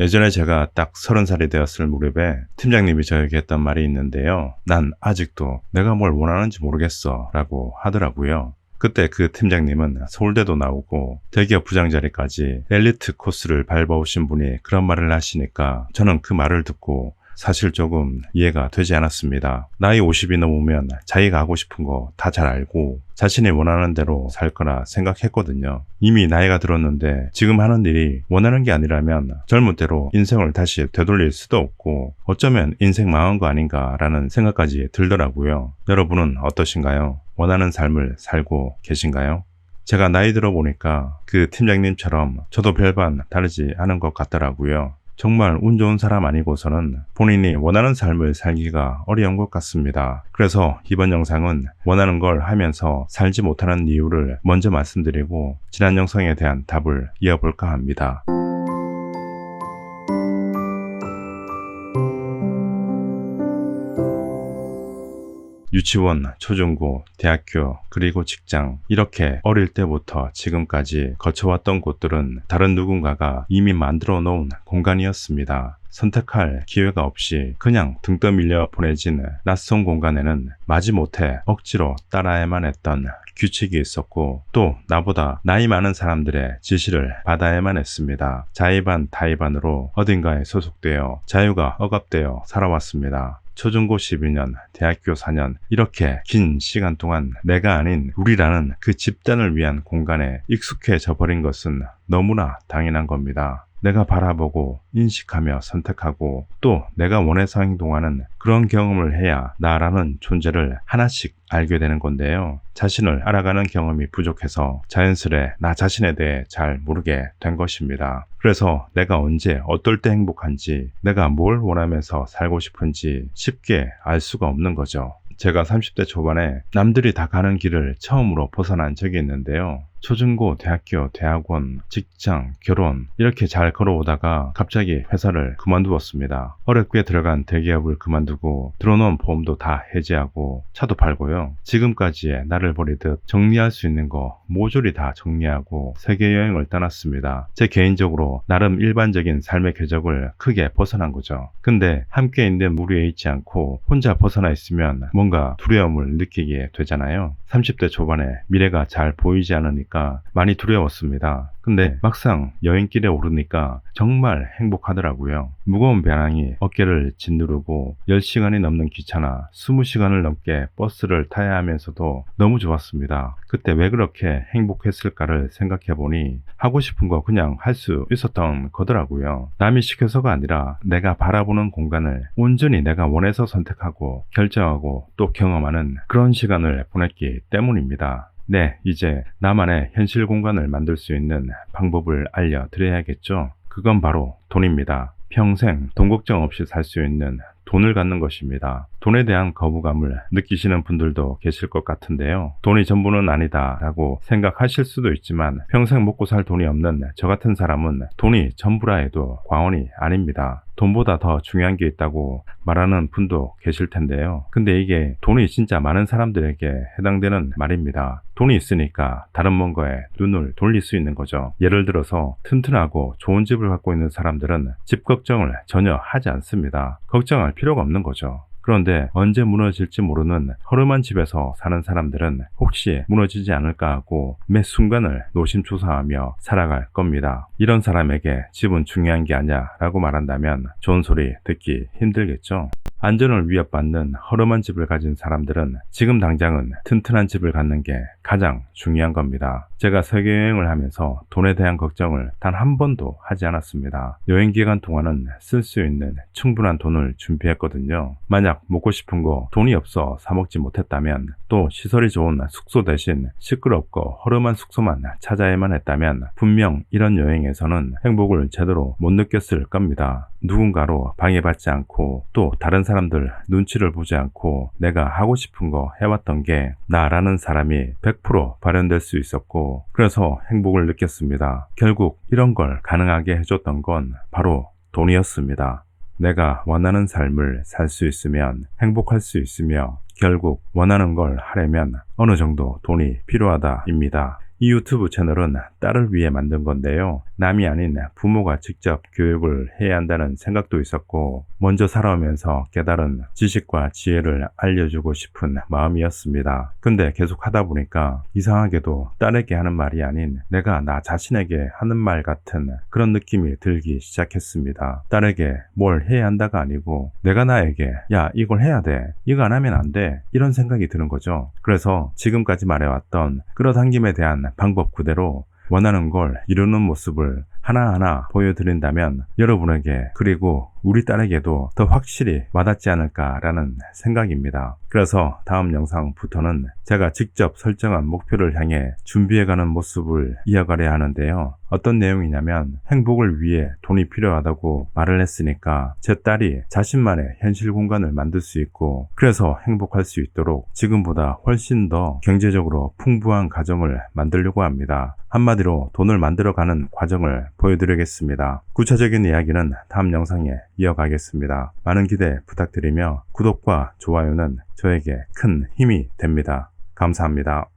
예전에 제가 딱 30살이 되었을 무렵에 팀장님이 저에게 했던 말이 있는데요. 난 아직도 내가 뭘 원하는지 모르겠어 라고 하더라고요. 그때 그 팀장님은 서울대도 나오고 대기업 부장 자리까지 엘리트 코스를 밟아오신 분이 그런 말을 하시니까 저는 그 말을 듣고 사실 조금 이해가 되지 않았습니다. 나이 50이 넘으면 자기가 하고 싶은 거 다 잘 알고 자신이 원하는 대로 살 거라 생각했거든요. 이미 나이가 들었는데 지금 하는 일이 원하는 게 아니라면 젊은 때로 인생을 다시 되돌릴 수도 없고 어쩌면 인생 망한 거 아닌가라는 생각까지 들더라고요. 여러분은 어떠신가요? 원하는 삶을 살고 계신가요? 제가 나이 들어 보니까 그 팀장님처럼 저도 별반 다르지 않은 것 같더라고요. 정말 운 좋은 사람 아니고서는 본인이 원하는 삶을 살기가 어려운 것 같습니다. 그래서 이번 영상은 원하는 걸 하면서 살지 못하는 이유를 먼저 말씀드리고 지난 영상에 대한 답을 이어볼까 합니다. 유치원, 초중고, 대학교, 그리고 직장 이렇게 어릴 때부터 지금까지 거쳐왔던 곳들은 다른 누군가가 이미 만들어 놓은 공간이었습니다. 선택할 기회가 없이 그냥 등 떠밀려 보내진 낯선 공간에는 마지못해 억지로 따라야만 했던 규칙이 있었고 또 나보다 나이 많은 사람들의 지시를 받아야만 했습니다. 자의반 타의반으로 어딘가에 소속되어 자유가 억압되어 살아왔습니다. 초중고 12년, 대학교 4년 이렇게 긴 시간 동안 내가 아닌 우리라는 그 집단을 위한 공간에 익숙해져 버린 것은 너무나 당연한 겁니다. 내가 바라보고 인식하며 선택하고 또 내가 원해서 행동하는 그런 경험을 해야 나라는 존재를 하나씩 알게 되는 건데요. 자신을 알아가는 경험이 부족해서 자연스레 나 자신에 대해 잘 모르게 된 것입니다. 그래서 내가 언제 어떨 때 행복한지 내가 뭘 원하면서 살고 싶은지 쉽게 알 수가 없는 거죠. 제가 30대 초반에 남들이 다 가는 길을 처음으로 벗어난 적이 있는데요. 초중고, 대학교, 대학원, 직장, 결혼 이렇게 잘 걸어오다가 갑자기 회사를 그만두었습니다. 어렵게 들어간 대기업을 그만두고 들어놓은 보험도 다 해지하고 차도 팔고요. 지금까지의 나를 버리듯 정리할 수 있는 거 모조리 다 정리하고 세계여행을 떠났습니다. 제 개인적으로 나름 일반적인 삶의 궤적을 크게 벗어난 거죠. 근데 함께 있는 무리에 있지 않고 혼자 벗어나 있으면 뭔가 두려움을 느끼게 되잖아요. 30대 초반에 미래가 잘 보이지 않으니까 많이 두려웠습니다. 근데 막상 여행길에 오르니까 정말 행복하더라고요. 무거운 배낭이 어깨를 짓누르고 10시간이 넘는 기차나 20시간을 넘게 버스를 타야 하면서도 너무 좋았습니다. 그때 왜 그렇게 행복했을까를 생각해보니 하고 싶은 거 그냥 할 수 있었던 거더라고요. 남이 시켜서가 아니라 내가 바라보는 공간을 온전히 내가 원해서 선택하고 결정하고 또 경험하는 그런 시간을 보냈기 때문입니다. 네, 이제 나만의 현실 공간을 만들 수 있는 방법을 알려드려야겠죠. 그건 바로 돈입니다. 평생 돈 걱정 없이 살 수 있는 돈을 갖는 것입니다. 돈에 대한 거부감을 느끼시는 분들도 계실 것 같은데요. 돈이 전부는 아니다 라고 생각하실 수도 있지만 평생 먹고 살 돈이 없는 저 같은 사람은 돈이 전부라 해도 과언이 아닙니다. 돈보다 더 중요한 게 있다고 말하는 분도 계실 텐데요. 근데 이게 돈이 진짜 많은 사람들에게 해당되는 말입니다. 돈이 있으니까 다른 뭔가에 눈을 돌릴 수 있는 거죠. 예를 들어서 튼튼하고 좋은 집을 갖고 있는 사람들은 집 걱정을 전혀 하지 않습니다. 걱정할 필요가 없는 거죠. 그런데 언제 무너질지 모르는 허름한 집에서 사는 사람들은 혹시 무너지지 않을까 하고 매 순간을 노심초사하며 살아갈 겁니다. 이런 사람에게 집은 중요한 게 아니야 라고 말한다면 좋은 소리 듣기 힘들겠죠. 안전을 위협받는 허름한 집을 가진 사람들은 지금 당장은 튼튼한 집을 갖는 게 가장 중요한 겁니다. 제가 세계여행을 하면서 돈에 대한 걱정을 단 한 번도 하지 않았습니다. 여행 기간 동안은 쓸 수 있는 충분한 돈을 준비했거든요. 만약 먹고 싶은 거 돈이 없어 사 먹지 못했다면 또 시설이 좋은 숙소 대신 시끄럽고 허름한 숙소만 찾아야만 했다면 분명 이런 여행에서는 행복을 제대로 못 느꼈을 겁니다. 누군가로 방해받지 않고 또 다른 사람들 눈치를 보지 않고 내가 하고 싶은 거 해왔던 게 나라는 사람이 100% 발현될 수 있었고 그래서 행복을 느꼈습니다. 결국 이런 걸 가능하게 해줬던 건 바로 돈이었습니다. 내가 원하는 삶을 살 수 있으면 행복할 수 있으며 결국 원하는 걸 하려면 어느 정도 돈이 필요하다입니다. 이 유튜브 채널은 딸을 위해 만든 건데요. 남이 아닌 부모가 직접 교육을 해야 한다는 생각도 있었고, 먼저 살아오면서 깨달은 지식과 지혜를 알려주고 싶은 마음이었습니다. 근데 계속 하다 보니까 이상하게도 딸에게 하는 말이 아닌 내가 나 자신에게 하는 말 같은 그런 느낌이 들기 시작했습니다. 딸에게 뭘 해야 한다가 아니고 내가 나에게 야 이걸 해야 돼, 이거 안 하면 안 돼, 이런 생각이 드는 거죠. 그래서 지금까지 말해왔던 끌어당김에 대한 방법 그대로 원하는 걸 이루는 모습을 하나하나 보여드린다면 여러분에게 그리고 우리 딸에게도 더 확실히 와닿지 않을까라는 생각입니다. 그래서 다음 영상부터는 제가 직접 설정한 목표를 향해 준비해가는 모습을 이어가려 하는데요. 어떤 내용이냐면 행복을 위해 돈이 필요하다고 말을 했으니까 제 딸이 자신만의 현실 공간을 만들 수 있고 그래서 행복할 수 있도록 지금보다 훨씬 더 경제적으로 풍부한 가정을 만들려고 합니다. 한마디로 돈을 만들어가는 과정을 보여드리겠습니다. 구체적인 이야기는 다음 영상에 이어가겠습니다. 많은 기대 부탁드리며 구독과 좋아요는 저에게 큰 힘이 됩니다. 감사합니다.